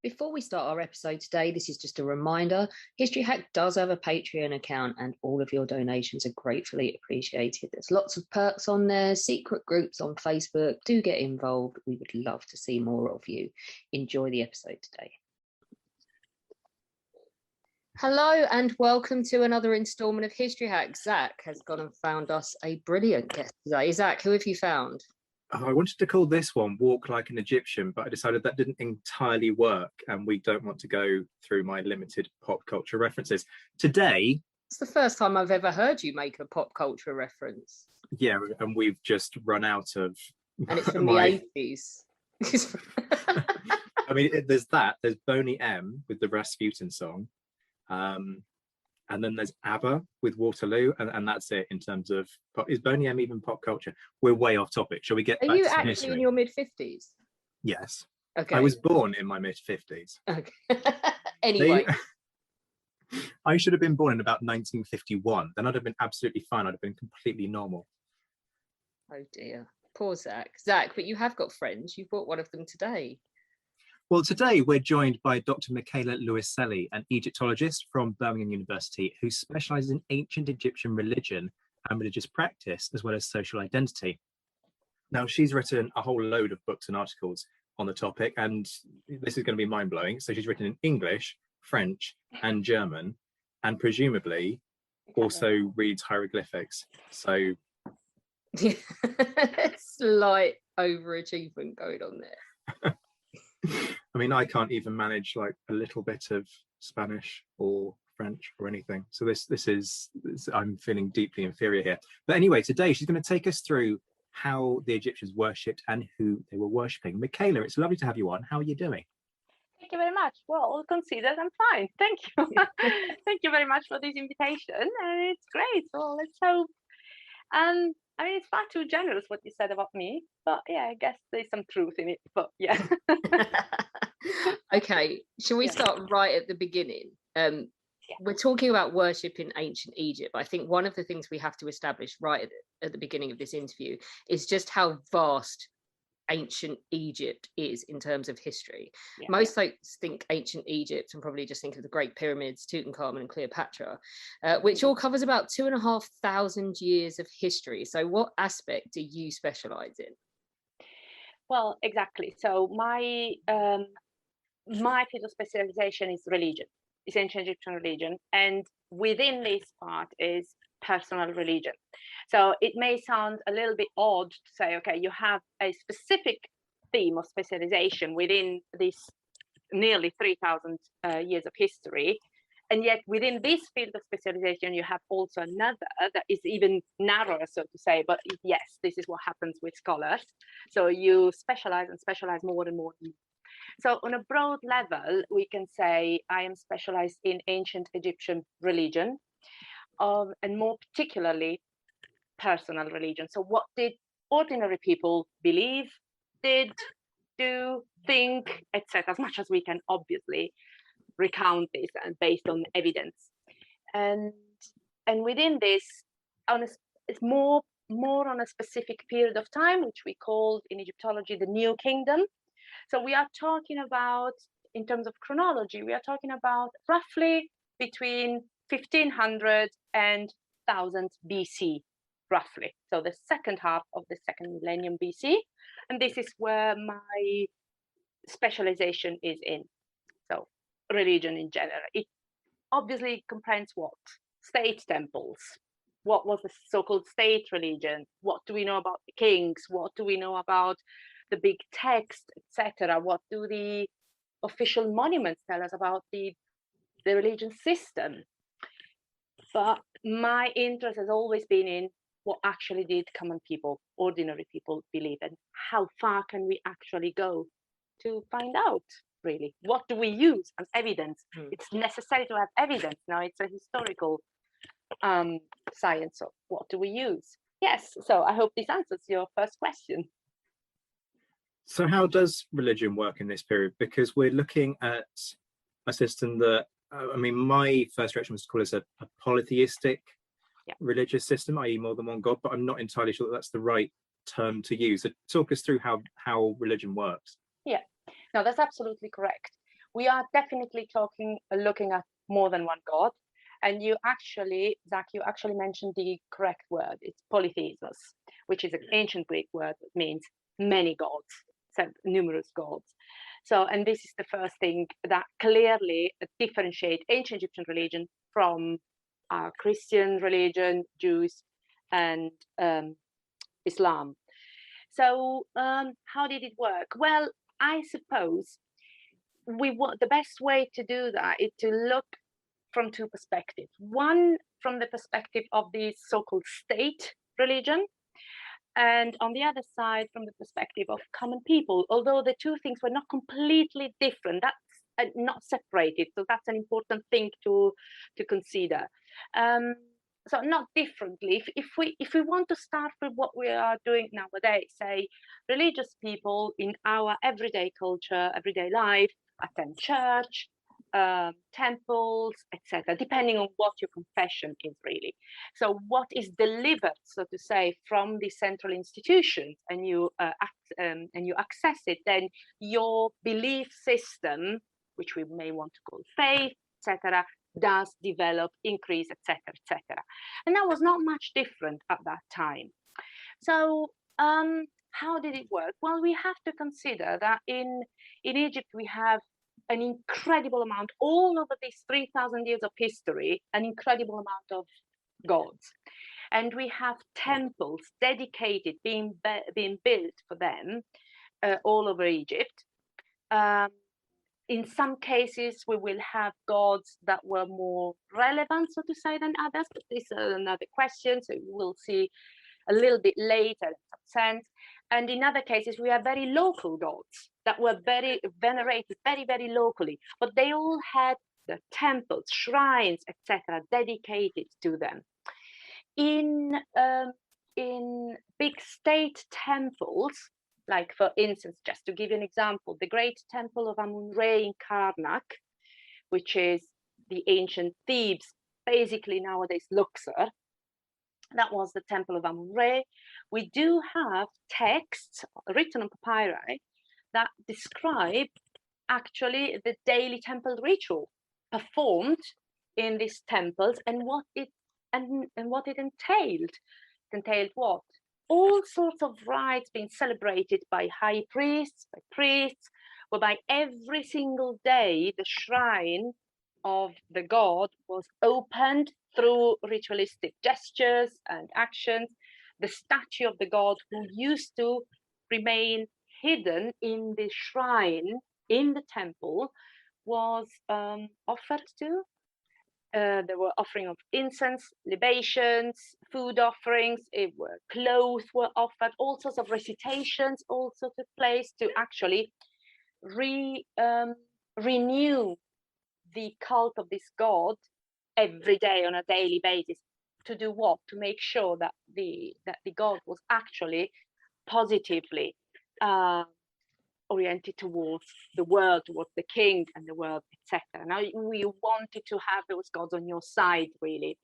Before we start our episode today, this is just a reminder. History Hack does have a Patreon account and all of your donations are gratefully appreciated. There's lots of perks on there, secret groups on Facebook. Do get involved. We would love to see more of you. Enjoy the episode today. Hello and welcome to another instalment of History Hack. Zach has gone and found us a brilliant guest today. Zach, who have you found? I wanted to call this one Walk Like an Egyptian, but I decided that didn't entirely work and we don't want to go through my limited pop culture references. Today... It's the first time I've ever heard you make a pop culture reference. Yeah, and we've just run out of... And it's from the 80s. I mean, there's Boney M with the Rasputin song. And then there's ABBA with Waterloo, and that's it in terms of pop. Is Boney M even pop culture? We're way off topic. Shall we get back to history? Are you actually in your mid-50s? Yes. Okay. I was born in my mid-50s. Okay. Anyway. I should have been born in about 1951. Then I'd have been absolutely fine. I'd have been completely normal. Oh dear. Poor Zach. Zach, but you have got friends. You brought one of them today. Well, today we're joined by Dr. Michela Luiselli, an Egyptologist from Birmingham University who specialises in ancient Egyptian religion and religious practice, as well as social identity. Now, she's written a whole load of books and articles on the topic, and this is going to be mind-blowing. So she's written in English, French, and German, and presumably also reads hieroglyphics. So... Slight overachievement going on there. I mean, I can't even manage like a little bit of Spanish or French or anything. So this is I'm feeling deeply inferior here. But anyway, today she's going to take us through how the Egyptians worshipped and who they were worshipping. Michela, it's lovely to have you on. How are you doing? Thank you very much. Well, all considered, I'm fine. Thank you. Thank you very much for this invitation. It's great. Well, let's hope. I mean, it's far too generous what you said about me, but yeah, I guess there's some truth in it, but yeah. Okay, shall we start right at the beginning? We're talking about worship in ancient Egypt. I think one of the things we have to establish right at the beginning of this interview is just how vast ancient Egypt is in terms of history. Most folks think ancient Egypt and probably just think of the Great Pyramids, Tutankhamun and Cleopatra, which all covers about 2,500 years of history. So what aspect do you specialize in? Well, exactly. So my field of specialization is religion. It's ancient Egyptian religion, and within this part is personal religion. So it may sound a little bit odd to say, okay, you have a specific theme of specialization within this nearly 3,000 years of history, and yet within this field of specialization you have also another that is even narrower, so to say, but yes, this is what happens with scholars. So you specialize and specialize more and more. So on a broad level, we can say I am specialized in ancient Egyptian religion, and more particularly personal religion. So what did ordinary people believe, did, do, think, etc., as much as we can obviously recount this and based on evidence. And within this, it's more on a specific period of time, which we call in Egyptology the New Kingdom. So we are talking about, in terms of chronology, we are talking about roughly between 1500 and 1000 BC, roughly. So the second half of the second millennium BC. And this is where my specialization is in. So religion in general. It obviously comprehends what? State temples. What was the so-called state religion? What do we know about the kings? What do we know about the big text, etc.? What do the official monuments tell us about the religion system? But my interest has always been in what actually did common people, ordinary people believe, and how far can we actually go to find out, really? What do we use as evidence? It's necessary to have evidence. Now it's a historical science. So what do we use? Yes, so I hope this answers your first question. So how does religion work in this period? Because we're looking at a system that, I mean, my first reaction was to call this a polytheistic religious system, i.e. more than one god, but I'm not entirely sure that that's the right term to use. So talk us through how religion works. Yeah, no, that's absolutely correct. we are definitely looking at more than one god. And Zach, you actually mentioned the correct word. It's polytheism, which is an ancient Greek word that means many gods, so numerous gods. So, and this is the first thing that clearly differentiates ancient Egyptian religion from Christian religion, Jews, and Islam. So, how did it work? Well, I suppose the best way to do that is to look from two perspectives. One, from the perspective of the so-called state religion, and on the other side, from the perspective of common people, although the two things were not completely different, that's not separated. So that's an important thing to consider. So not differently. If we want to start with what we are doing nowadays, say religious people in our everyday culture, everyday life, attend church, temples, etc., depending on what your confession is really. So what is delivered, so to say, from the central institutions, and you access it, then your belief system, which we may want to call faith, etc., does develop, increase, etc., etc. And that was not much different at that time. So how did it work? Well, we have to consider that in Egypt we have an incredible amount, all over these 3,000 years of history, an incredible amount of gods. And we have temples dedicated, being built for them all over Egypt. In some cases, we will have gods that were more relevant, so to say, than others, but this is another question, so we'll see a little bit later in some sense. And in other cases, we have very local gods that were very venerated, very, very locally, but they all had the temples, shrines, etc., dedicated to them. In big state temples, like for instance, just to give you an example, the great temple of Amun-Re in Karnak, which is the ancient Thebes, basically nowadays Luxor, that was the temple of Amun-Re. We do have texts written on papyri that describe actually the daily temple ritual performed in these temples and what it entailed. It entailed what? All sorts of rites being celebrated by high priests, by priests, whereby every single day the shrine of the god was opened through ritualistic gestures and actions. The statue of the god, who used to remain hidden in the shrine in the temple, was offered to. There were offering of incense, libations, food offerings, clothes were offered, all sorts of recitations also took place to actually renew the cult of this god every day on a daily basis. To do what? To make sure that the god was actually positively oriented towards the world, towards the king and the world, etc. Now we wanted to have those gods on your side, really.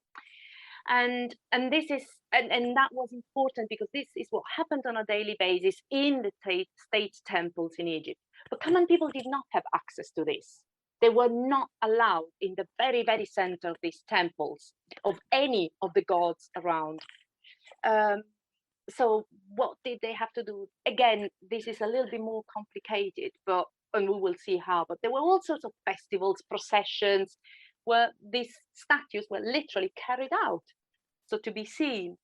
And this is and that was important because this is what happened on a daily basis in the state temples in Egypt. But common people did not have access to this. They were not allowed in the very, very center of these temples of any of the gods around. So what did they have to do? Again, this is a little bit more complicated, and we will see how. But there were all sorts of festivals, processions, where these statues were literally carried out, so to be seen.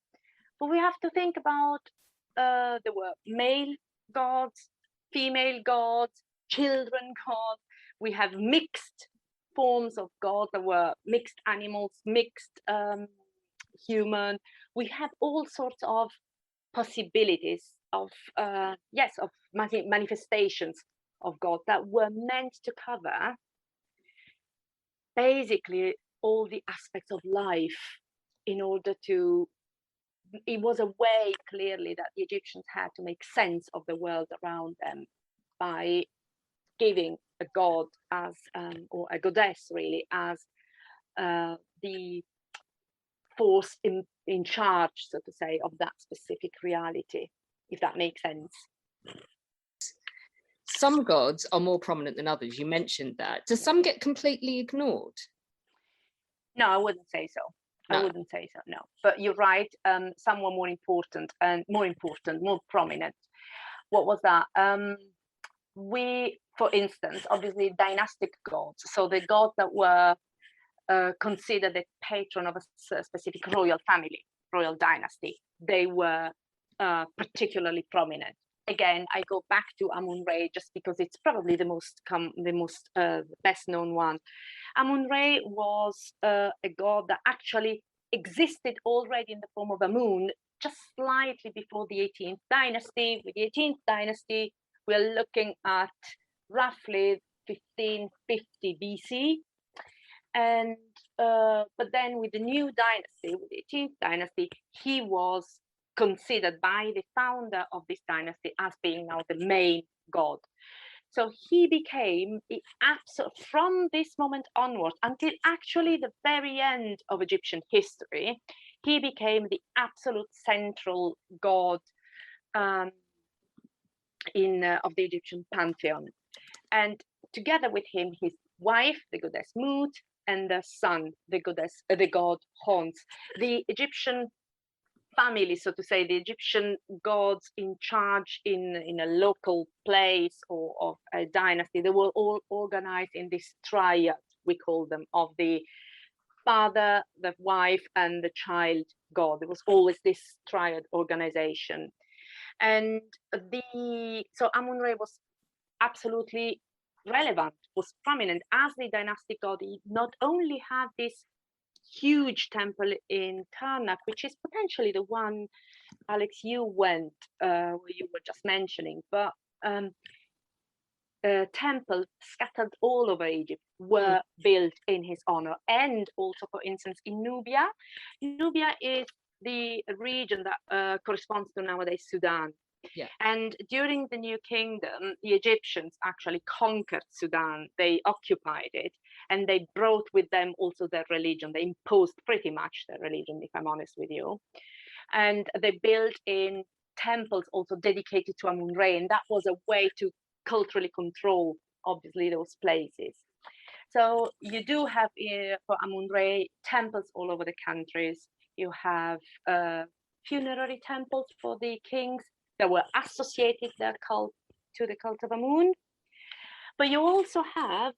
But we have to think about there were male gods, female gods, children gods. We have mixed forms of gods. There were mixed animals, mixed human. We have all sorts of possibilities of manifestations of God that were meant to cover basically all the aspects of life. In order to, it was a way clearly that the Egyptians had to make sense of the world around them by giving a god as or a goddess really as the force in charge, so to say, of that specific reality, if that makes sense. some gods are more prominent than others. You mentioned that. Does some get completely ignored? No, I wouldn't say so. No. I wouldn't say so, no. But you're right, some were more important, more prominent. What was that? For instance, obviously dynastic gods, so the gods that were considered the patron of a specific royal family, royal dynasty, they were particularly prominent. Again, I go back to Amun-Re just because it's probably the most best known one. Amun-Re was a god that actually existed already in the form of a moon just slightly before the 18th dynasty. With the 18th dynasty, we're looking at roughly 1550 BC. And but then with the new dynasty, with the 18th dynasty, he was considered by the founder of this dynasty as being now the main god. So he became the absolute, from this moment onwards until actually the very end of Egyptian history, he became the absolute central god of the Egyptian pantheon. And together with him, his wife, the goddess Mut, and the son, the god Horns. The Egyptian family, so to say, the Egyptian gods in charge in a local place or of a dynasty, they were all organized in this triad, we call them, of the father, the wife, and the child god. There was always this triad organization. And so Amun-Re was absolutely relevant, was prominent as the dynastic god. He not only had this huge temple in Karnak, which is potentially the one, Alex, you went, where you were just mentioning, but temples scattered all over Egypt were built in his honor. And also, for instance, in Nubia. Nubia is the region that corresponds to nowadays Sudan. Yeah. And during the New Kingdom, the Egyptians actually conquered Sudan. They occupied it, and they brought with them also their religion. They imposed pretty much their religion, if I'm honest with you. And they built in temples also dedicated to Amun-Re, and that was a way to culturally control, obviously, those places. So you do have for Amun-Re temples all over the countries. You have funerary temples for the kings that were associated to the cult of Amun. But you also have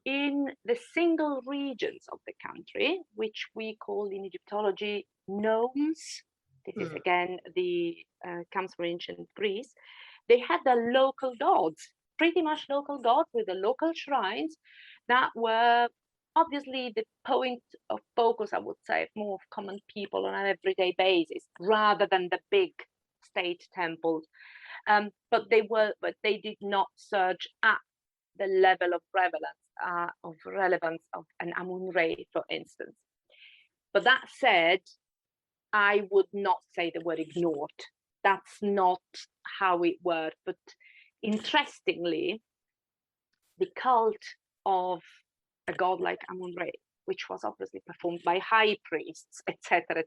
in the single regions of the country, which we call in Egyptology nomes. This is again comes from ancient Greece. They had their local gods, pretty much local gods with the local shrines that were obviously the point of focus, I would say, more of common people on an everyday basis, rather than the big state temples. But they did not surge at the level of relevance of an Amun-Re, for instance. But that said, I would not say they were ignored. That's not how it worked. But interestingly, the cult of a god like Amun-Re, which was obviously performed by high priests, etc.,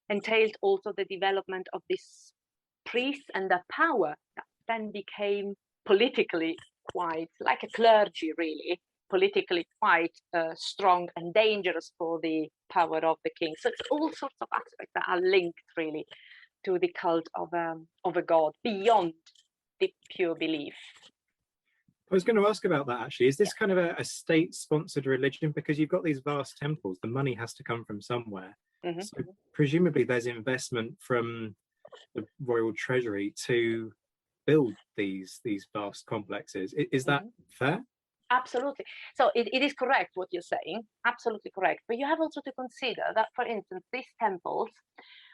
entailed also the development of this priest and the power that then became politically quite, like a clergy really, politically quite strong and dangerous for the power of the king. So it's all sorts of aspects that are linked really to the cult of a god beyond the pure belief. I was going to ask about that actually. Is this kind of a state-sponsored religion? Because you've got these vast temples, the money has to come from somewhere. Mm-hmm. So presumably there's investment from the royal treasury to build these vast complexes. Is that fair? Absolutely. So it is correct what you're saying, absolutely correct. But you have also to consider that, for instance, these temples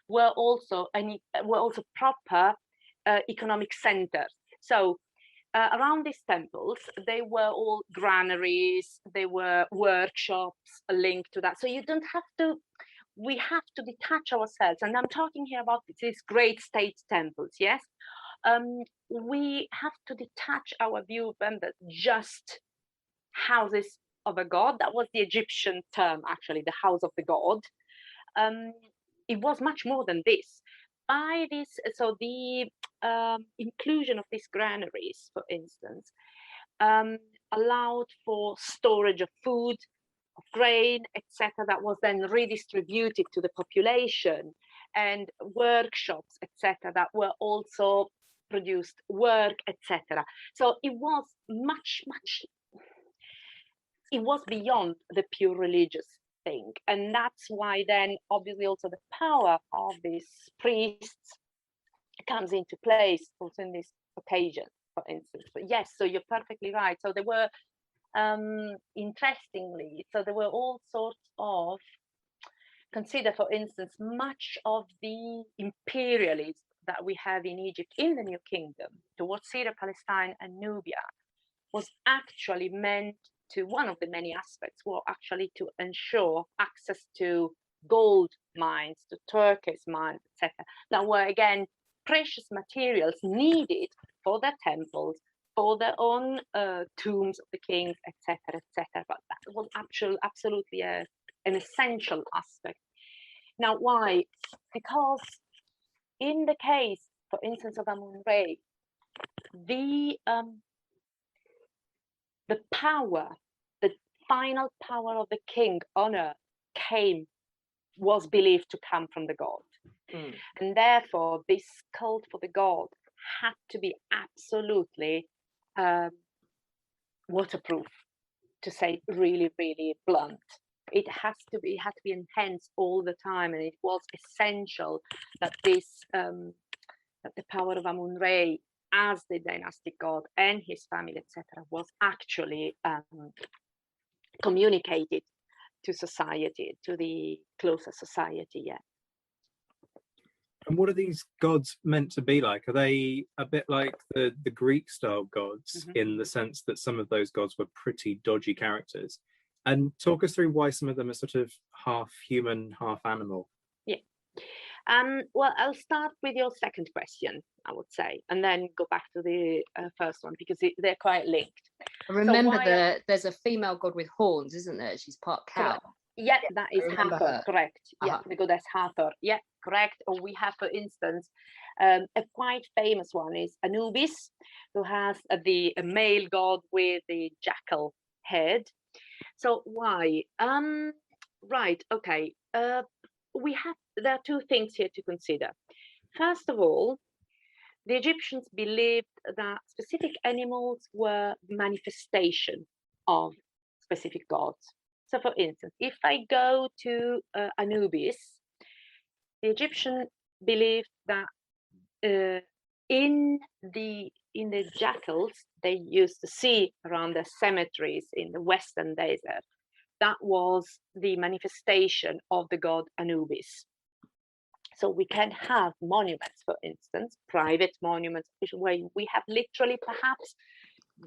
were also proper economic centers. So around these temples, they were all granaries, they were workshops linked to that. So you don't have to, we have to detach ourselves. And I'm talking here about these great state temples, yes? We have to detach our view of them that just houses of a god. That was the Egyptian term, actually, the house of the god. It was much more than this. By this, so the inclusion of these granaries, for instance, allowed for storage of food, of grain, etc., that was then redistributed to the population, and workshops, etc., that were also produced work, etc. So it was it was beyond the pure religious thing. And that's why then obviously also the power of these priests comes into place also in this occasion, for instance. But yes, so you're perfectly right. So there were, interestingly, so there were all sorts of, consider, for instance, much of the imperialism that we have in Egypt in the New Kingdom towards Syria, Palestine, and Nubia was actually meant to, one of the many aspects were actually to ensure access to gold mines, to turquoise mines, etc., that were again precious materials needed for their temples, for their own tombs of the kings, etc., etc. But that was absolutely an essential aspect. Now, why? Because in the case, for instance, of Amun-Re, the power, the final power of the king on earth was believed to come from the god. And therefore, this cult for the god had to be absolutely waterproof, to say really, really blunt. It had to be enhanced all the time, and it was essential that this that the power of Amun-Re as the dynastic god and his family, etc., was actually communicated to society, to the closer society. Yeah. And what are these gods meant to be like? Are they a bit like the Greek style gods, in the sense that some of those gods were pretty dodgy characters? And talk us through why some of them are sort of half human, half animal. Yeah. Well, I'll start with your second question, I would say, and then go back to the first one, because they're quite linked. I remember there's a female god with horns, isn't there? She's part cow. Correct. Yeah, that is Hathor, correct. Yeah, the goddess Hathor. Yeah, correct. Or we have, for instance, a quite famous one is Anubis, who has a male god with the jackal head. So why? Right, okay. There are two things here to consider. First of all, the Egyptians believed that specific animals were manifestation of specific gods. So, for instance, if I go to Anubis, the Egyptian believed that in the jackals they used to see around the cemeteries in the Western desert, that was the manifestation of the god Anubis. So we can have monuments, for instance, private monuments, where we have literally perhaps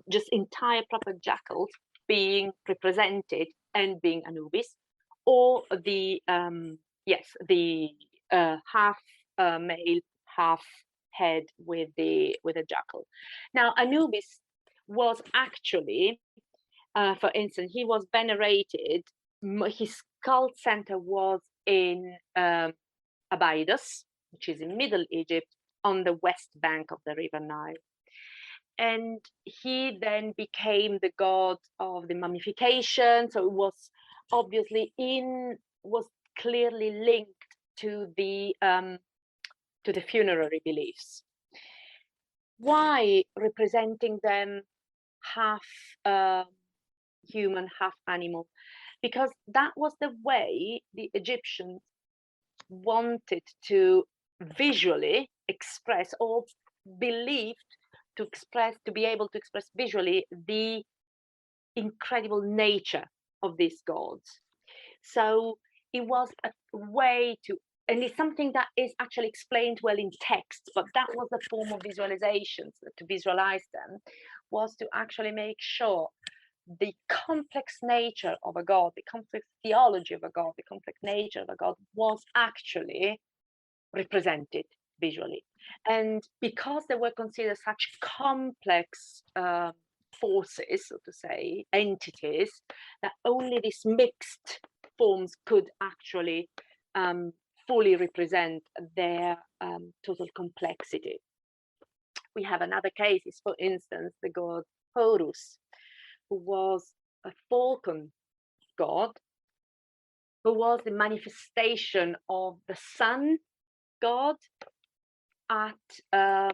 just entire proper jackals being represented and being Anubis, or the half male, half head with a jackal. Now Anubis was actually, for instance, he was venerated. His cult center was in Abydos, which is in Middle Egypt, on the west bank of the River Nile. And he then became the god of the mummification. So it was obviously was clearly linked to the funerary beliefs. Why representing them half human, half animal? Because that was the way the Egyptians wanted to visually express, or believed to be able to express visually, the incredible nature of these gods. So it was a way to, and it's something that is actually explained well in text, but that was the form of visualizations. To visualize them was to actually make sure the complex nature of a god, the complex theology of a god, the complex nature of a god was actually represented visually. And because they were considered such complex forces, so to say, entities, that only these mixed forms could actually fully represent their total complexity. we have another case, is, for instance, the god Horus, who was a falcon god, who was the manifestation of the sun god at a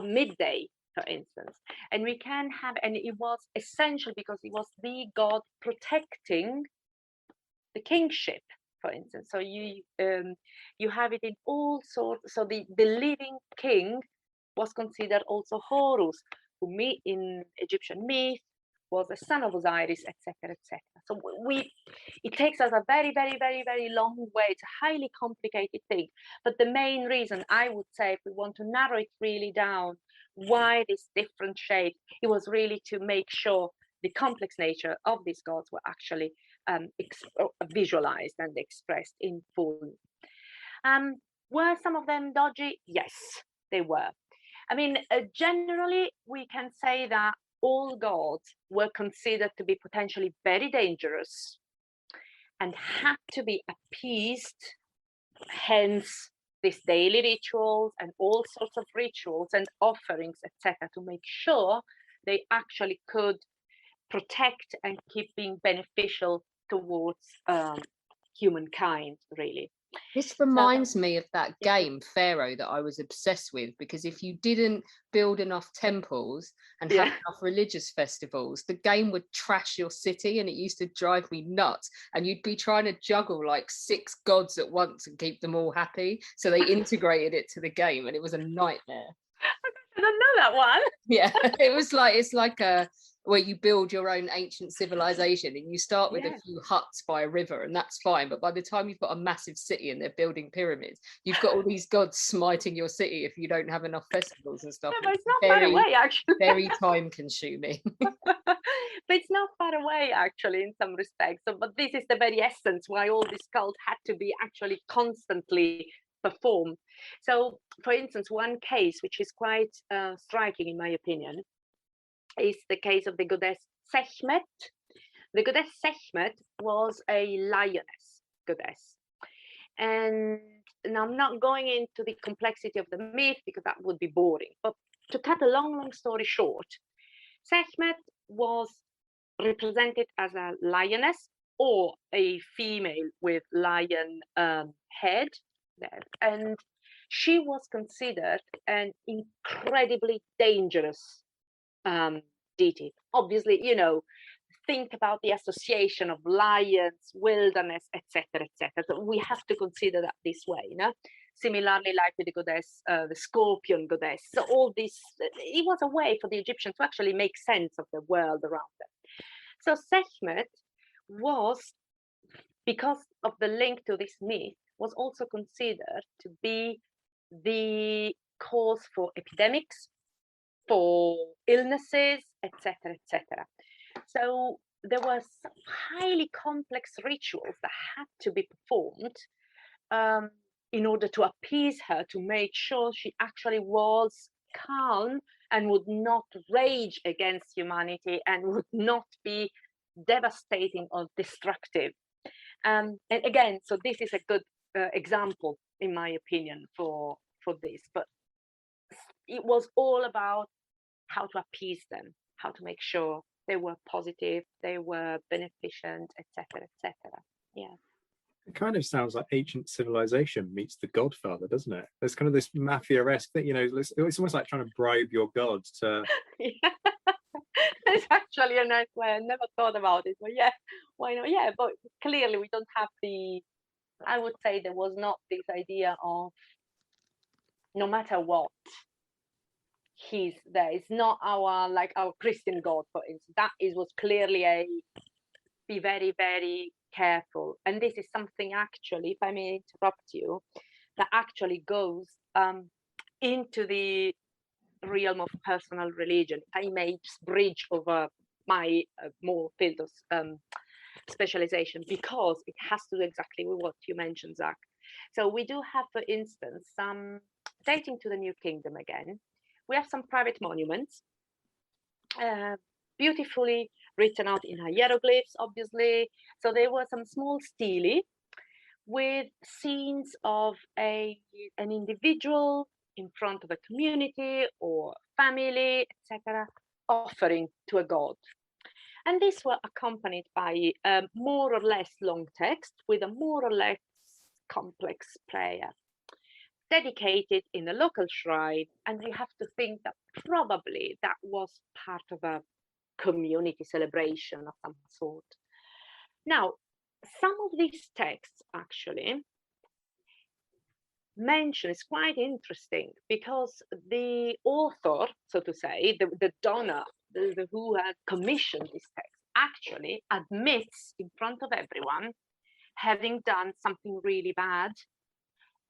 midday, for instance. And we can have, and it was essential because it was the god protecting the kingship, for instance. So you have it in all sorts. So the living king was considered also Horus, who in Egyptian myth was the son of Osiris, etc., etc. So it takes us a very, very, very, very long way. It's a highly complicated thing. But the main reason, I would say, if we want to narrow it really down, why this different shape, it was really to make sure the complex nature of these gods were actually visualized and expressed in full. Were some of them dodgy? Yes, they were. I mean, generally, we can say that all gods were considered to be potentially very dangerous and had to be appeased, hence these daily rituals and all sorts of rituals and offerings, etc., to make sure they actually could protect and keep being beneficial towards humankind, really. This reminds me of that game Pharaoh that I was obsessed with, because if you didn't build enough temples and have enough religious festivals, the game would trash your city, and it used to drive me nuts. And you'd be trying to juggle like 6 gods at once and keep them all happy. So they integrated it to the game, and it was a nightmare. I don't know that one. Yeah, it's like a where you build your own ancient civilization, and you start with a few huts by a river, and that's fine. But by the time you've got a massive city and they're building pyramids, you've got all these gods smiting your city if you don't have enough festivals and stuff. No, but it's not far away, actually. Very time consuming. But it's not far away, actually, in some respects. So, but this is the very essence why all this cult had to be actually constantly performed. So, for instance, one case which is quite striking, in my opinion, is the case of the goddess Sekhmet. The goddess Sekhmet was a lioness goddess. And now I'm not going into the complexity of the myth because that would be boring. But to cut a long story short, Sekhmet was represented as a lioness or a female with lion head. And she was considered an incredibly dangerous deity. Obviously, think about the association of lions, wilderness, etc., etc. So we have to consider that this way, Similarly, like with the goddess, the scorpion goddess. So all this, it was a way for the Egyptians to actually make sense of the world around them. So Sekhmet was, because of the link to this myth, was also considered to be the cause for epidemics, for illnesses, etc., etc. So there were some highly complex rituals that had to be performed in order to appease her, to make sure she actually was calm and would not rage against humanity and would not be devastating or destructive. And again, so this is a good example, in my opinion, for this. But it was all about how to appease them, how to make sure they were positive, they were beneficent, etc., etc. Yeah. It kind of sounds like ancient civilization meets the Godfather, doesn't it? There's kind of this mafia-esque thing, it's almost like trying to bribe your god to... Yeah. It's actually a nice way. I never thought about it, but yeah, why not? Yeah, but clearly we don't have I would say there was not this idea of no matter what, he's there. It's not our Christian God, for instance. That was clearly be very, very careful. And this is something actually, if I may interrupt you, that actually goes into the realm of personal religion. I may just bridge over my more field of specialization, because it has to do exactly with what you mentioned, Zach. So we do have, for instance, some dating to the New Kingdom again. We have some private monuments, beautifully written out in hieroglyphs, obviously. So there were some small stelae with scenes of an individual in front of a community or family, etc., offering to a god. And these were accompanied by a more or less long text with a more or less complex prayer dedicated in a local shrine. And you have to think that probably that was part of a community celebration of some sort. Now, some of these texts actually mention is quite interesting because the author, so to say, the donor, who had commissioned this text, actually admits in front of everyone having done something really bad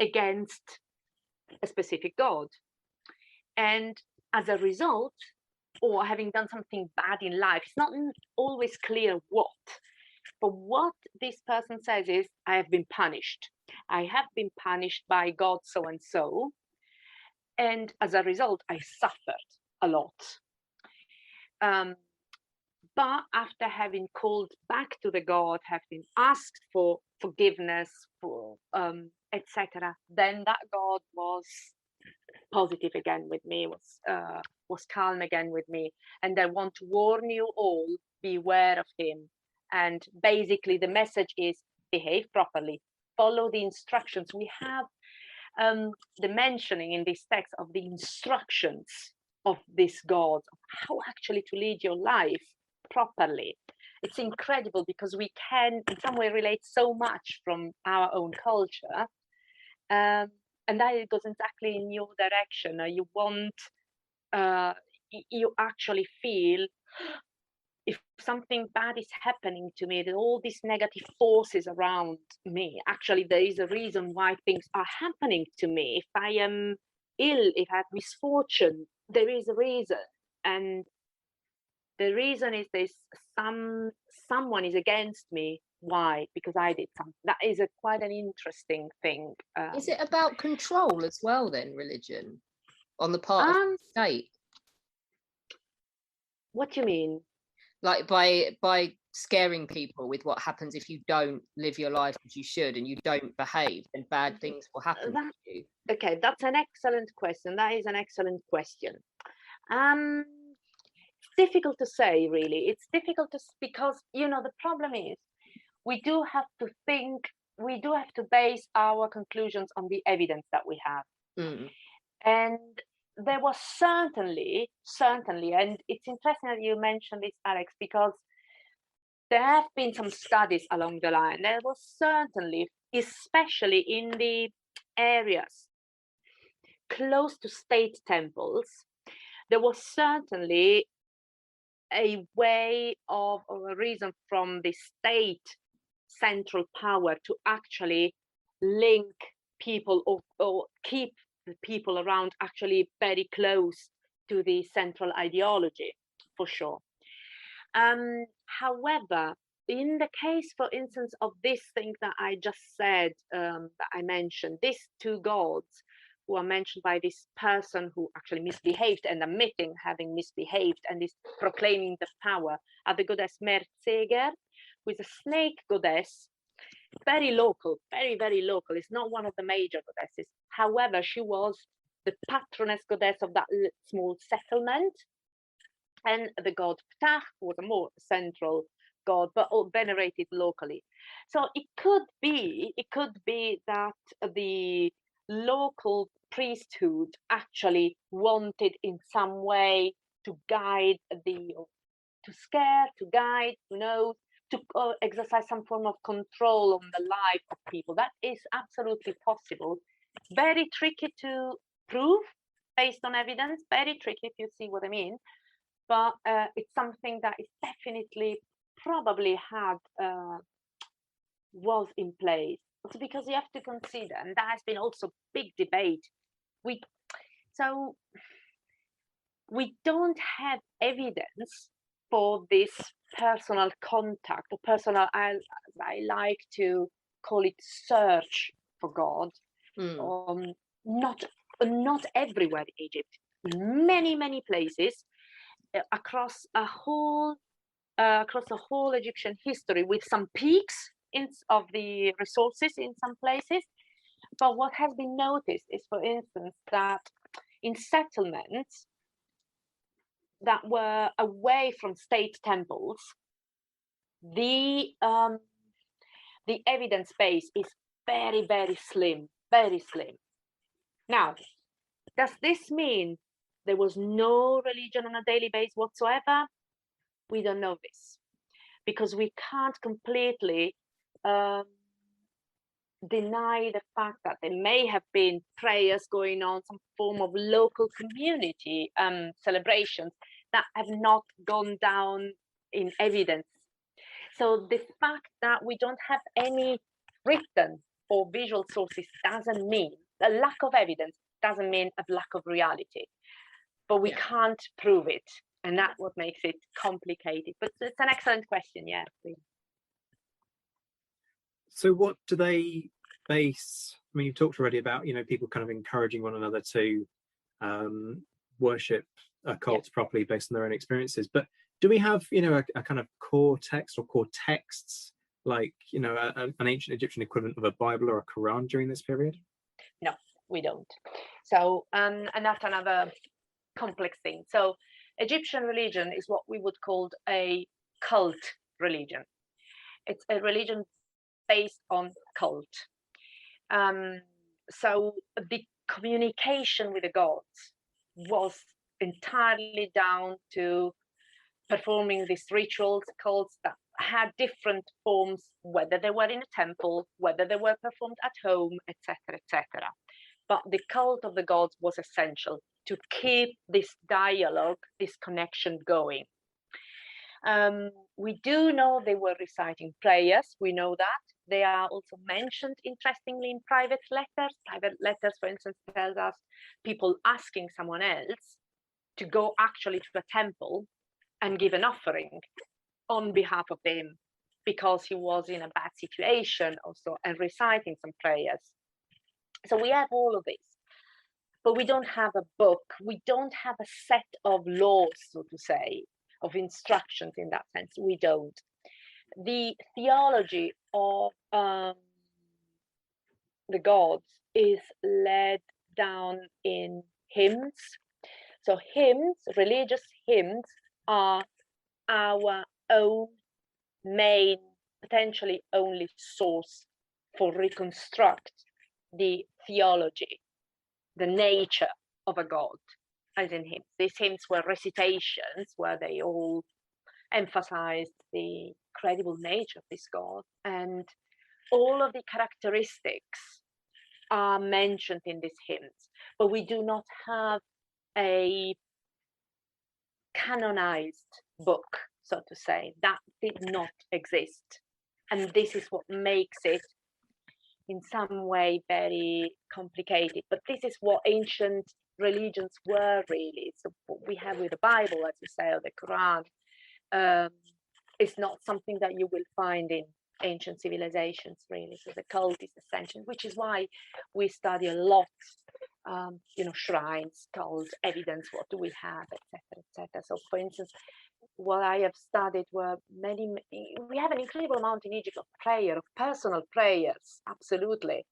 against a specific god. And as a result, or having done something bad in life, it's not always clear what. But what this person says is, I have been punished. I have been punished by God so and so. And as a result, I suffered a lot. But after having called back to the God, having asked for forgiveness, for etc., then that God was positive again with me, was calm again with me. And I want to warn you all, beware of him. And basically the message is behave properly, follow the instructions. We have the mentioning in this text of the instructions of this God, of how actually to lead your life properly. It's incredible because we can in some way relate so much from our own culture. And that goes exactly in your direction. You actually feel, if something bad is happening to me, that all these negative forces around me, actually there is a reason why things are happening to me. If I am ill, if I have misfortune, there is a reason. And the reason is someone is against me. Why? Because I did something. That is quite an interesting thing. Is it about control as well then, religion, on the part of the state? What do you mean? Like by scaring people with what happens if you don't live your life as you should and you don't behave, then bad things will happen to you. Okay, that's an excellent question. That is an excellent question. It's difficult to say, really. It's difficult because, the problem is we do have to base our conclusions on the evidence that we have. And there was certainly, and it's interesting that you mentioned this, Alex, because there have been some studies along the line. There was certainly, especially in the areas close to state temples, there was certainly a way of, or a reason from the state central power to actually link people or keep the people around actually very close to the central ideology, for sure. However, in the case, for instance, of this thing that I just said, that I mentioned, these two gods who are mentioned by this person who actually misbehaved and admitting having misbehaved and is proclaiming the power, are the goddess Merzeger, who is a snake goddess, very local, very, very local. It's not one of the major goddesses. However, she was the patroness goddess of that small settlement. And the god Ptah was a more central god, but venerated locally. So it could be that the local priesthood actually wanted in some way to guide to guide, to exercise some form of control on the life of people. That is absolutely possible. Very tricky to prove based on evidence, very tricky if you see what I mean. But it's something that is definitely probably was in place. Also because you have to consider, and that has been also big debate. We don't have evidence for this personal contact, or personal, I like to call it, search for God. Not everywhere in Egypt. Many places across the whole Egyptian history, with some peaks of the resources in some places. But what has been noticed is, for instance, that in settlements that were away from state temples, the evidence base is very, very slim, very slim. Now, does this mean there was no religion on a daily basis whatsoever? We don't know this, because we can't completely deny the fact that there may have been prayers going on, some form of local community celebrations that have not gone down in evidence. So the fact that we don't have any written or visual sources doesn't mean, a lack of evidence doesn't mean a lack of reality, but we can't prove it. And that's what makes it complicated. But it's an excellent question, yeah. So what do they base? I mean, you talked already about, people kind of encouraging one another to worship cults properly based on their own experiences. But do we have, a kind of core text or core texts like, an ancient Egyptian equivalent of a Bible or a Quran during this period? No, we don't. So, and that's another complex thing. So Egyptian religion is what we would call a cult religion. It's a religion based on cult. So the communication with the gods was entirely down to performing these rituals, cults that had different forms, whether they were in a temple, whether they were performed at home, etc., etc. But the cult of the gods was essential to keep this dialogue, this connection going. We do know they were reciting prayers. We know that. They are also mentioned, interestingly, in private letters. Private letters, for instance, tells us people asking someone else to go actually to a temple and give an offering on behalf of them because he was in a bad situation also, and reciting some prayers. So we have all of this, but we don't have a book. We don't have a set of laws, so to say, of instructions in that sense. We don't. The theology of the gods is laid down in hymns. So hymns, religious hymns, are our own main, potentially only source for reconstruct the theology, the nature of a god, as in hymns. These hymns were recitations where they all emphasized the credible nature of this god, and all of the characteristics are mentioned in these hymns, but we do not have a canonized book, so to say. That did not exist, and this is what makes it in some way very complicated. But this is what ancient religions were really. So what we have with the Bible, as you say, or the Quran, is not something that you will find in ancient civilizations, really. So the cult is essential, which is why we study a lot, shrines, cults, evidence, what do we have, etc., etc. So, for instance, what I have studied were we have an incredible amount in Egypt of prayer, of personal prayers, absolutely,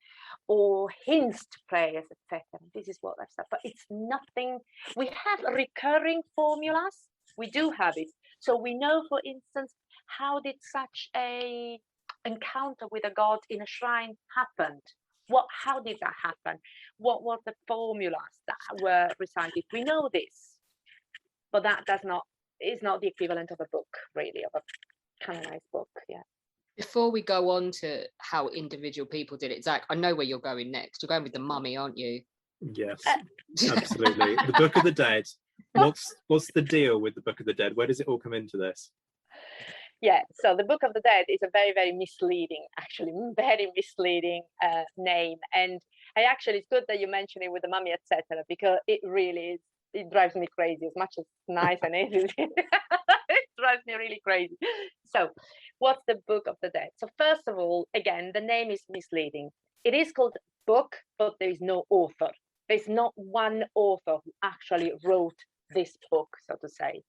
or hinged prayers, etc. This is what I've studied, but it's nothing. We have recurring formulas. We do have it. So we know, for instance, how did such a encounter with a god in a shrine happened? How did that happen? What were the formulas that were recited? We know this, but that is not the equivalent of a book, really, of a canonized book. Yeah. Before we go on to how individual people did it, Zach, I know where you're going next. You're going with the mummy, aren't you? Yes, absolutely. The Book of the Dead. What's the deal with the Book of the Dead? Where does it all come into this? Yeah, so the Book of the Dead is a very, very misleading, actually, very misleading name. And it's good that you mentioned it with the mummy, etc., because it really is, it drives me crazy. As much as nice and easy, it drives me really crazy. So what's the Book of the Dead? So first of all, again, the name is misleading. It is called book, but there is no author. There's not one author who actually wrote this book, so to say.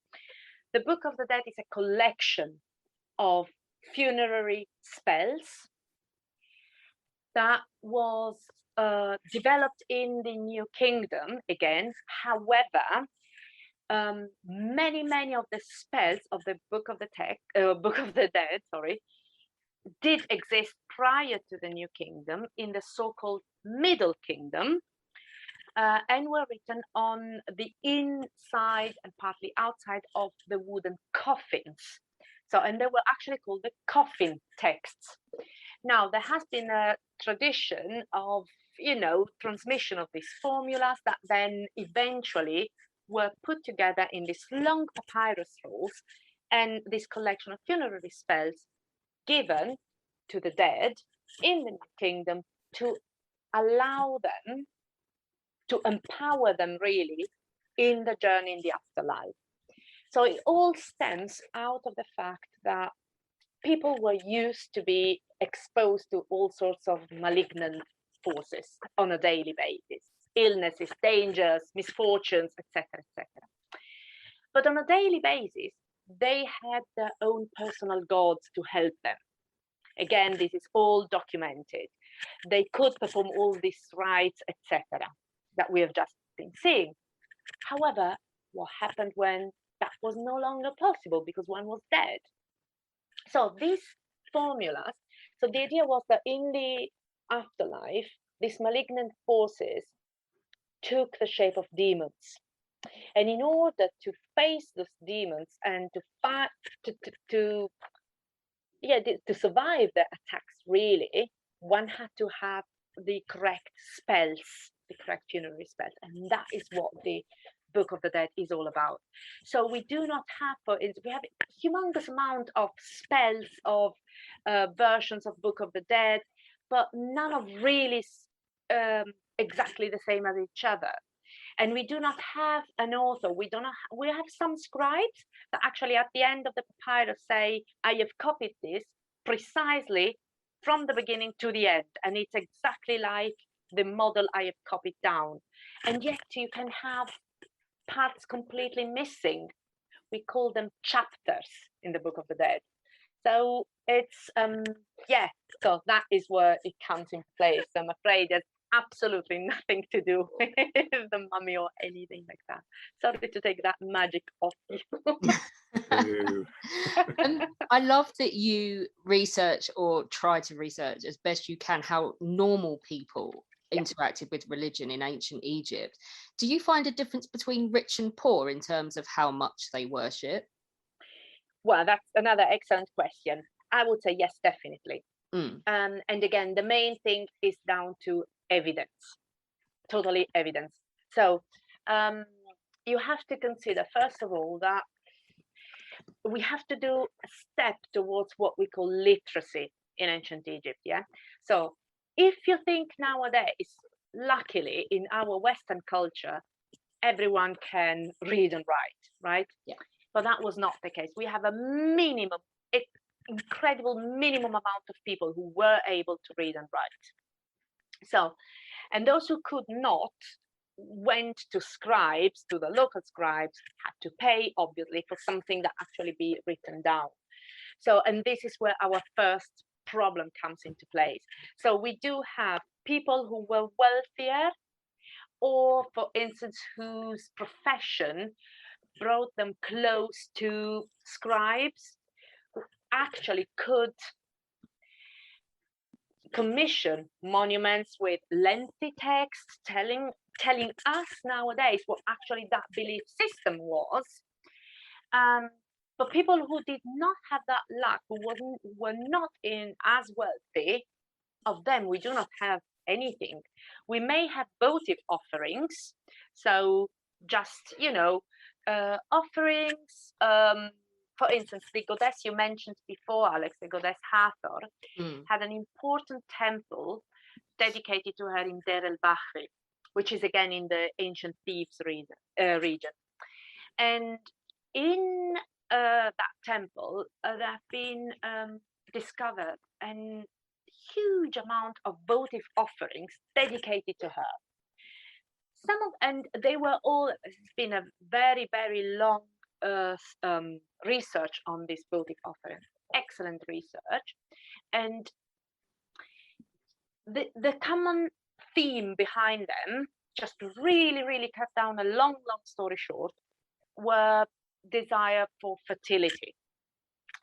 The Book of the Dead is a collection of funerary spells that was developed in the New Kingdom again. However, many of the spells of the Book of the Dead, sorry, did exist prior to the New Kingdom in the so-called Middle Kingdom, and were written on the inside and partly outside of the wooden coffins. So, and they were actually called the coffin texts. Now, there has been a tradition of, transmission of these formulas that then eventually were put together in these long papyrus rolls and this collection of funerary spells given to the dead in the New Kingdom to allow them, to empower them really in the journey in the afterlife. So it all stems out of the fact that people were used to be exposed to all sorts of malignant forces on a daily basis, illnesses, dangers, misfortunes, etc., etc. But on a daily basis, they had their own personal gods to help them. Again, this is all documented. They could perform all these rites, etc., that we have just been seeing. However, what happened when that was no longer possible because one was dead? So these formulas, so the idea was that in the afterlife, these malignant forces took the shape of demons. And in order to face those demons and to fight, to survive their attacks, really, one had to have the correct spells, the correct funerary spells. And that is what the Book of the Dead is all about. So we do not have, for instance, we have a humongous amount of spells, of versions of Book of the Dead, but none of really exactly the same as each other. And we do not have an author. We have some scribes that actually at the end of the papyrus say, I have copied this precisely from the beginning to the end. And it's exactly like the model I have copied down. And yet you can have parts completely missing. We call them chapters in the Book of the Dead. So it's, so that is where it comes in place. I'm afraid there's absolutely nothing to do with the mummy or anything like that. Sorry to take that magic off you. I love that you research or try to research as best you can how normal people interacted with religion in ancient Egypt. Do you find a difference between rich and poor in terms of how much they worship? Well, that's another excellent question. I would say yes, definitely. And again, the main thing is down to evidence, totally evidence. So you have to consider, first of all, that we have to do a step towards what we call literacy in ancient Egypt. Yeah. So if you think nowadays, luckily in our Western culture, everyone can read and write, right? Yeah. But that was not the case. We have a incredible minimum amount of people who were able to read and write. So, and those who could not went to scribes, to the local scribes, had to pay, obviously, for something that actually be written down. So, and this is where our first problem comes into place. So we do have people who were wealthier, or for instance, whose profession brought them close to scribes, who actually could commission monuments with lengthy texts telling us nowadays what actually that belief system was. But people who did not have that luck, who were not in as wealthy, of them we do not have anything. We may have votive offerings, so just offerings. For instance, the goddess you mentioned before, Alex, the goddess Hathor, had an important temple dedicated to her in Deir el-Bahri, which is again in the ancient Thebes region. And in that temple, there have been discovered a huge amount of votive offerings dedicated to her. And they were all, it's been a very, very long research on this votive offering, excellent research. And the common theme behind them, just to really, really cut down a long story short, were desire for fertility.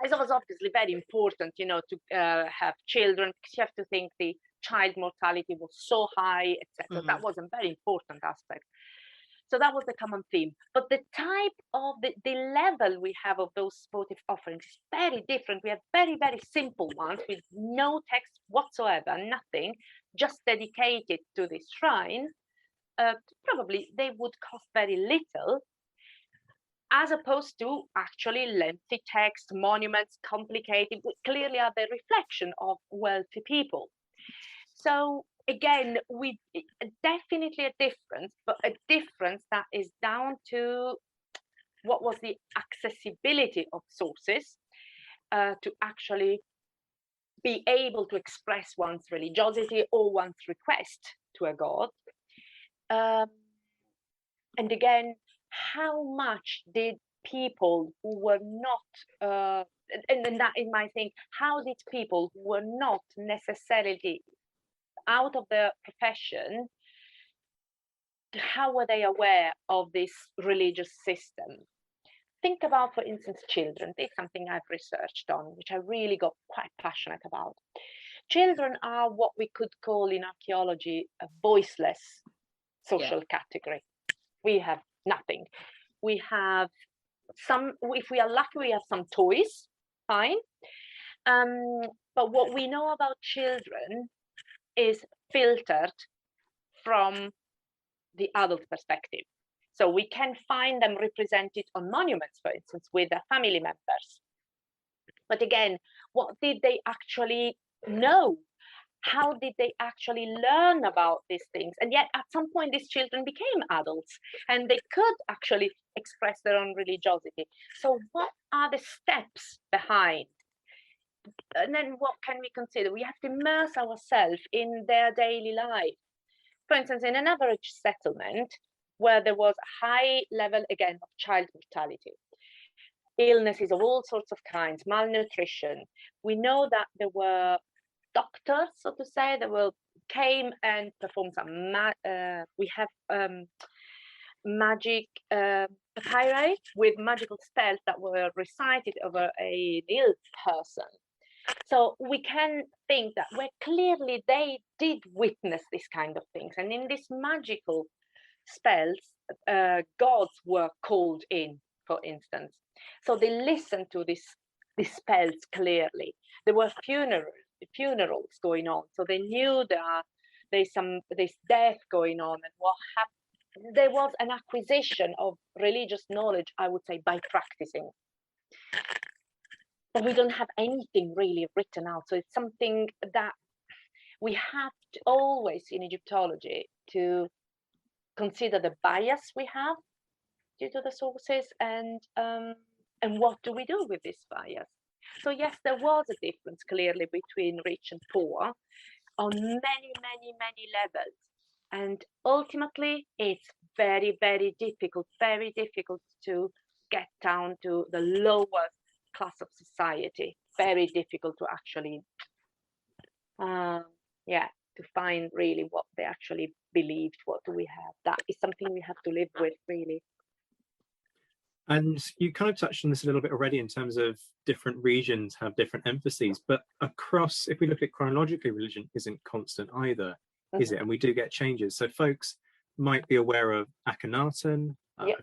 It was obviously very important, to have children, because you have to think the child mortality was so high, etc. That was a very important aspect. So that was the common theme. But the type of the level we have of those votive offerings is very different. We have very, very simple ones with no text whatsoever, nothing, just dedicated to this shrine. Probably they would cost very little, as opposed to actually lengthy text, monuments, complicated, which clearly are the reflection of wealthy people. So again, we definitely a difference, but a difference that is down to what was the accessibility of sources to actually be able to express one's religiosity or one's request to a god. And again, how much did people who were not, and that is my thing, how did people who were not necessarily out of the profession, how were they aware of this religious system? Think about, for instance, children. This is something I've researched on, which I really got quite passionate about. Children are what we could call in archaeology a voiceless social category. We have nothing. We have some, if we are lucky, we have some toys, fine. But what we know about children is filtered from the adult perspective. So we can find them represented on monuments, for instance, with their family members. But again, what did they actually know? How did they actually learn about these things? And yet at some point, these children became adults and they could actually express their own religiosity. So what are the steps behind? And then what can we consider? We have to immerse ourselves in their daily life. For instance, in an average settlement where there was a high level, again, of child mortality, illnesses of all sorts of kinds, malnutrition, we know that there were doctors, so to say, that came and performed some, we have magic papyri with magical spells that were recited over an ill person. So we can think that where clearly they did witness this kind of things. And in these magical spells, gods were called in, for instance. So they listened to these spells clearly. There were funerals going on. So they knew there's death going on and what happened. There was an acquisition of religious knowledge, I would say, by practicing. But we don't have anything really written out. So it's something that we have to always in Egyptology to consider the bias we have due to the sources and what do we do with this bias. So yes, there was a difference clearly between rich and poor on many, many, many levels. And ultimately, it's very, very difficult to get down to the lowest class of society. Very difficult to actually, to find really what they actually believed. What do we have? That is something we have to live with, really. And you kind of touched on this a little bit already in terms of different regions have different emphases, but across, if we look at chronologically, religion isn't constant either, is it? And we do get changes. So folks might be aware of Akhenaten,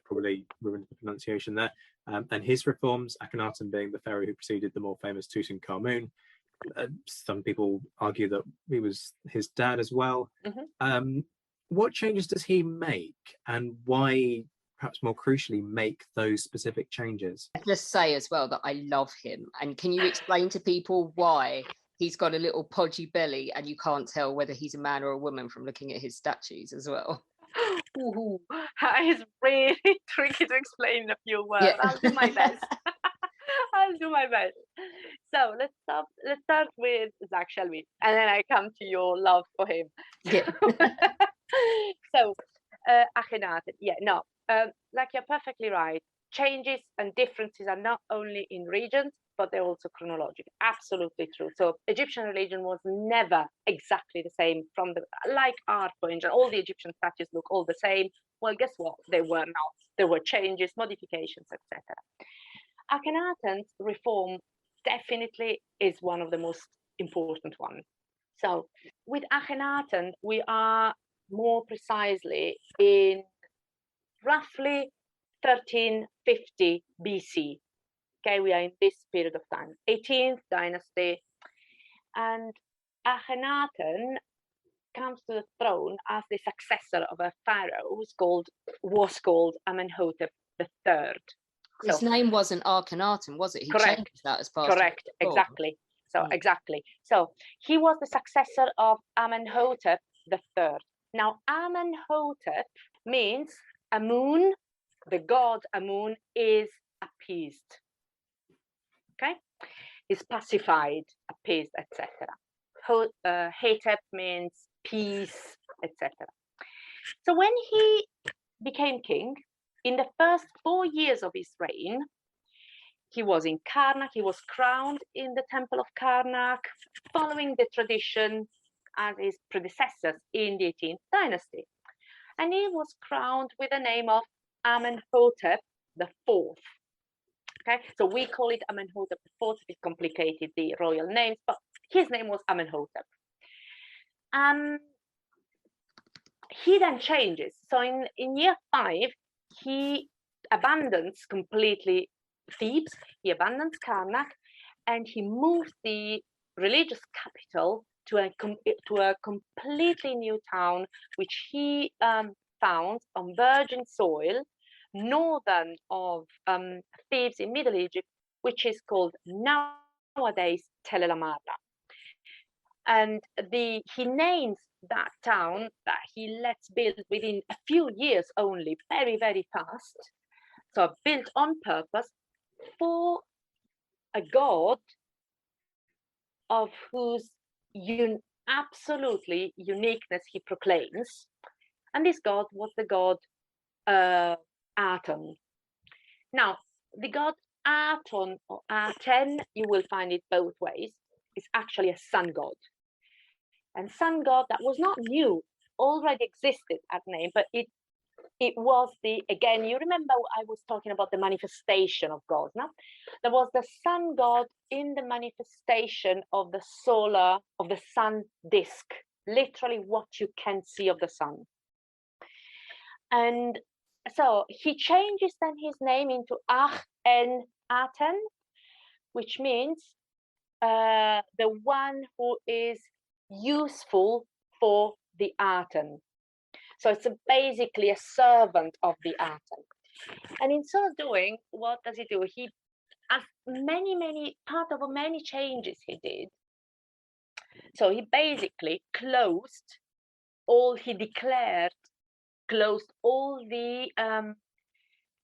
probably ruined the pronunciation there, and his reforms, Akhenaten being the pharaoh who preceded the more famous Tutankhamun. Some people argue that he was his dad as well. What changes does he make, and why, perhaps more crucially, make those specific changes? Just say as well that I love him. And can you explain to people why he's got a little podgy belly and you can't tell whether he's a man or a woman from looking at his statues as well? Ooh, that is really tricky to explain in a few words. Yeah. I'll do my best. I'll do my best. So let's start with Zach, shall we? And then I come to your love for him. Yeah. So Akhenaten, like you're perfectly right. Changes and differences are not only in regions, but they're also chronological. Absolutely true. So Egyptian religion was never exactly the same from the, like art, for instance, all the Egyptian statues look all the same. Well, guess what? They were not. There were changes, modifications, etc. Akhenaten's reform definitely is one of the most important ones. So with Akhenaten, we are more precisely in roughly 1350 BC. Okay, we are in this period of time, 18th dynasty, and Akhenaten comes to the throne as the successor of a pharaoh was called Amenhotep III. His name wasn't Akhenaten, was it? He changed that as part of correct, exactly. So exactly. So he was the successor of Amenhotep III. Now Amenhotep means Amun, the god Amun is appeased. Okay, is pacified, appeased, etc. Hetep means peace, etc. So when he became king, in the first 4 years of his reign, he was in Karnak, he was crowned in the temple of Karnak, following the tradition as his predecessors in the 18th dynasty. And he was crowned with the name of Amenhotep IV. Okay, so we call it Amenhotep IV, it complicated the royal names, but his name was Amenhotep. He then changes. So in year 5, he abandons completely Thebes, he abandons Karnak, and he moves the religious capital to a completely new town, which he found on virgin soil, northern of Thebes in Middle Egypt, which is called nowadays Tel El Amarna. And he names that town that he lets build within a few years only, very, very fast. So built on purpose for a god of whose absolutely uniqueness he proclaims. And this god was the god Aton. Now, the god Aton or Aten, you will find it both ways, is actually a sun god. And sun god that was not new, already existed as name, but it was again, you remember I was talking about the manifestation of God, no? There was the sun god in the manifestation of the sun disk, literally what you can see of the sun. And so he changes then his name into Akhenaten, which means the one who is useful for the Aten. So it's basically a servant of the Aten. And in so doing, what does he do? He, as part of many changes he did. So he basically closed all the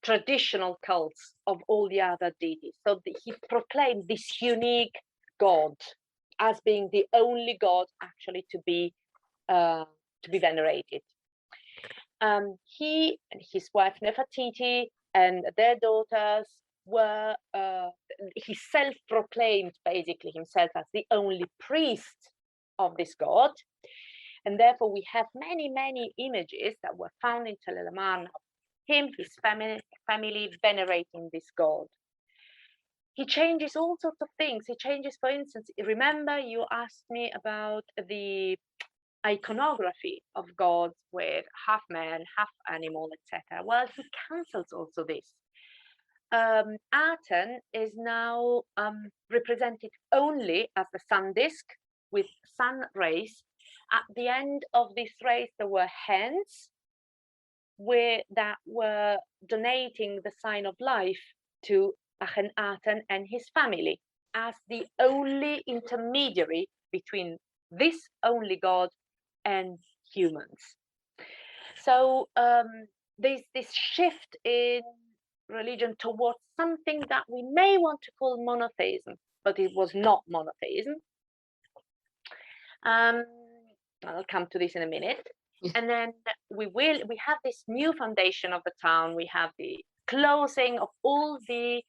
traditional cults of all the other deities. So he proclaimed this unique god as being the only god actually to be venerated. He and his wife Nefertiti and their daughters were, he self-proclaimed basically himself as the only priest of this god. And therefore we have many, many images that were found in Tel El Amarna of him, his family venerating this god. He changes all sorts of things. He changes, for instance, remember you asked me about the iconography of gods with half man, half animal, etc. Well, he cancels also this. Aten is now represented only as the sun disk with sun rays. At the end of this race, there were hands that were donating the sign of life to Akhenaten and his family as the only intermediary between this only god and humans. So there's this shift in religion towards something that we may want to call monotheism, but it was not monotheism. I'll come to this in a minute. And then we have this new foundation of the town. We have the closing of all the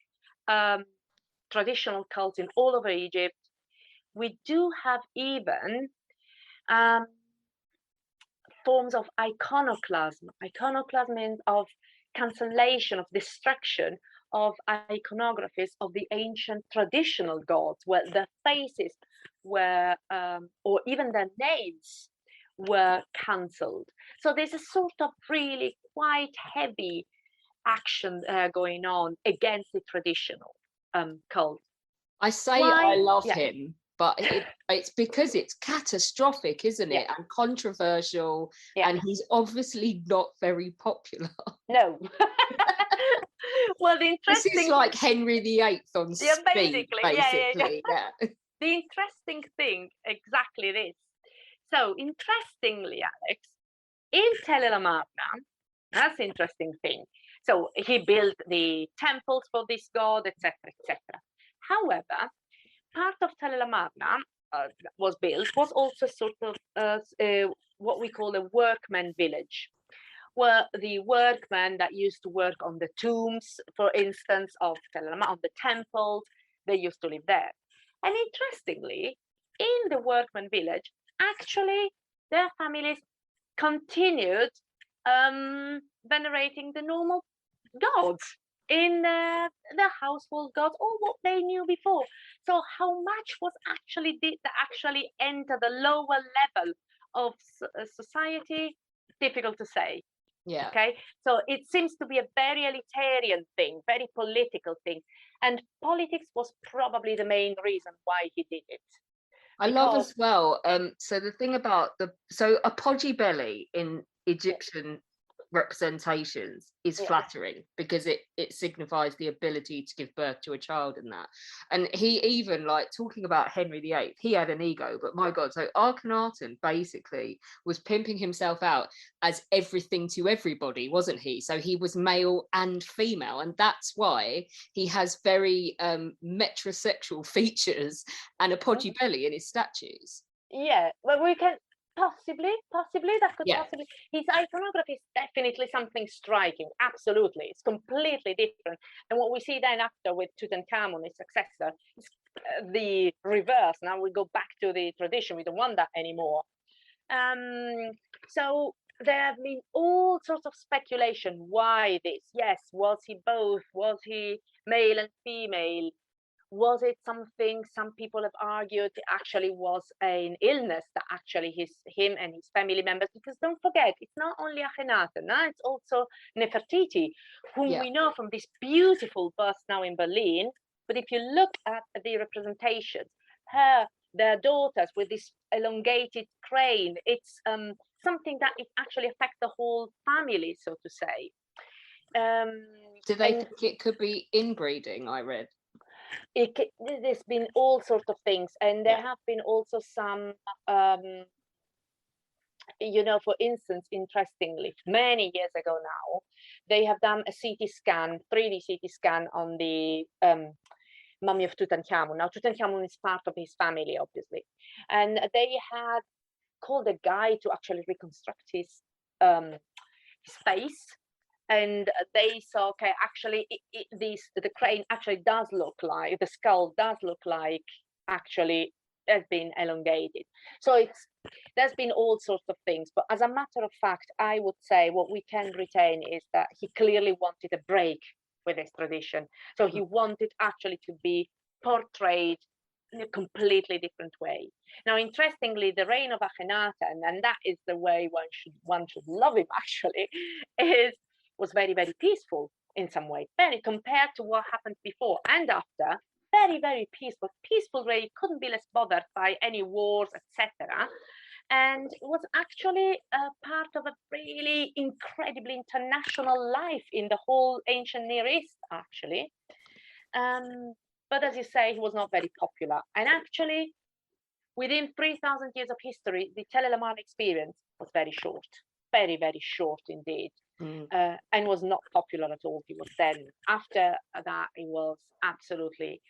traditional cults in all over Egypt. We do have even forms of iconoclasm. Iconoclasm means of cancellation, of destruction of iconographies of the ancient traditional gods, where their faces were, or even their names were cancelled. So there's a sort of really quite heavy action going on against the traditional cult. I say I love him, but it's because it's catastrophic, isn't it? And controversial, and he's obviously not very popular. No. Well, the interesting... This is like Henry VIII on speed, basically. Yeah. The interesting thing, exactly this. So, interestingly, Alex, in Tell el-Amarna, that's the interesting thing. So, he built the temples for this god, etc., etc. However, part of Tell el-Amarna was built was also sort of what we call a workman village, where the workmen that used to work on the tombs, for instance, of Tell el-Amarna, on the temples, they used to live there. And interestingly, in the workman village, actually, their families continued venerating the normal gods in the household gods, or what they knew before. So how much was actually did that actually enter the lower level of society? Difficult to say. Yeah. Okay. So it seems to be a very elitarian thing, very political thing, and politics was probably the main reason why he did it. I love as well. So the thing about a podgy belly in Egyptian representations is flattering, because it signifies the ability to give birth to a child, and that. And he even, like, talking about Henry VIII, he had an ego, but my God, so Akhenaten basically was pimping himself out as everything to everybody, wasn't he? So he was male and female, and that's why he has very metrosexual features and a podgy belly in his statues. Yeah, well, we can possibly that could possibly, his iconography is definitely something striking. Absolutely, it's completely different. And what we see then after with Tutankhamun, his successor, is the reverse. Now we go back to the tradition. We don't want that anymore. So there have been all sorts of speculation. Why this? Yes, was he both? Was he male and female? Was it something some people have argued it actually was an illness that actually him and his family members, because don't forget, it's not only Akhenaten, it's also Nefertiti, whom we know from this beautiful bust now in Berlin. But if you look at the representations, their daughters with this elongated crane, it's something that it actually affects the whole family, so to say. Do they think it could be inbreeding? I read. There's been all sorts of things, and there have been also some for instance, interestingly, many years ago now, they have done a 3D CT scan on the mummy of Tutankhamun. Now Tutankhamun is part of his family, obviously, and they had called a guy to actually reconstruct his face. And they saw, okay, actually, the crane actually does look like, the skull does look like actually has been elongated. So there's been all sorts of things. But as a matter of fact, I would say what we can retain is that he clearly wanted a break with this tradition. So he wanted actually to be portrayed in a completely different way. Now, interestingly, the reign of Akhenaten, and that is the way one should love him actually, was very, very peaceful in some way, very compared to what happened before and after. Very, very peaceful reign, couldn't be less bothered by any wars, etc. And it was actually a part of a really incredibly international life in the whole ancient Near East, actually. But as you say, he was not very popular. And actually, within 3,000 years of history, the Tell el-Amarna experience was very short, very, very short indeed. And was not popular at all. He was then, after that, it was absolutely,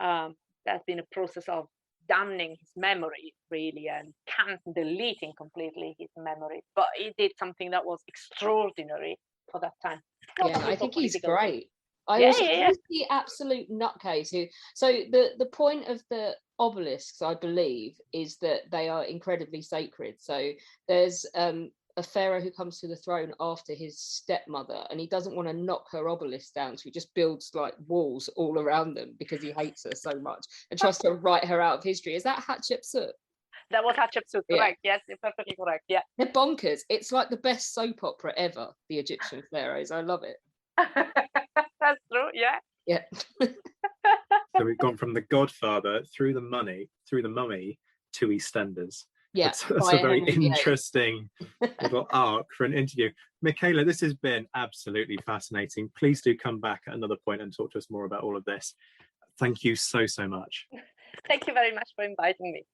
there's been a process of damning his memory, really, and deleting completely his memory. But he did something that was extraordinary for that time. I think he's great. Who's the absolute nutcase who. So the point of the obelisks, I believe, is that they are incredibly sacred. So there's a pharaoh who comes to the throne after his stepmother, and he doesn't want to knock her obelisk down, so he just builds like walls all around them because he hates her so much and tries to write her out of history. Is that Hatshepsut? That was Hatshepsut, correct? Yes, you're perfectly correct. Yeah, they're bonkers. It's like the best soap opera ever. The Egyptian pharaohs, I love it. That's true. Yeah. So we've gone from the Godfather through the Mummy to EastEnders. Yeah, that's a very interesting little arc for an interview. Michela, this has been absolutely fascinating. Please do come back at another point and talk to us more about all of this. Thank you so much. Thank you very much for inviting me.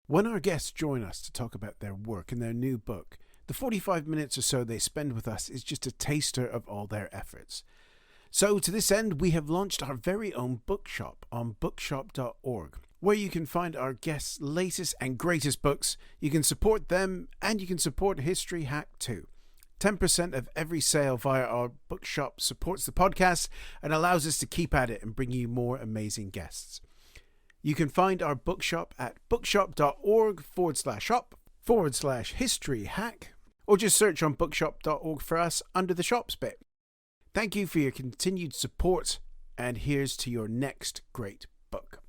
When our guests join us to talk about their work and their new book, the 45 minutes or so they spend with us is just a taster of all their efforts. So to this end, we have launched our very own bookshop on bookshop.org, where you can find our guests' latest and greatest books. You can support them, and you can support History Hack too. 10% of every sale via our bookshop supports the podcast and allows us to keep at it and bring you more amazing guests. You can find our bookshop at bookshop.org/shop/History Hack, or just search on bookshop.org for us under the shops bit. Thank you for your continued support, and here's to your next great book.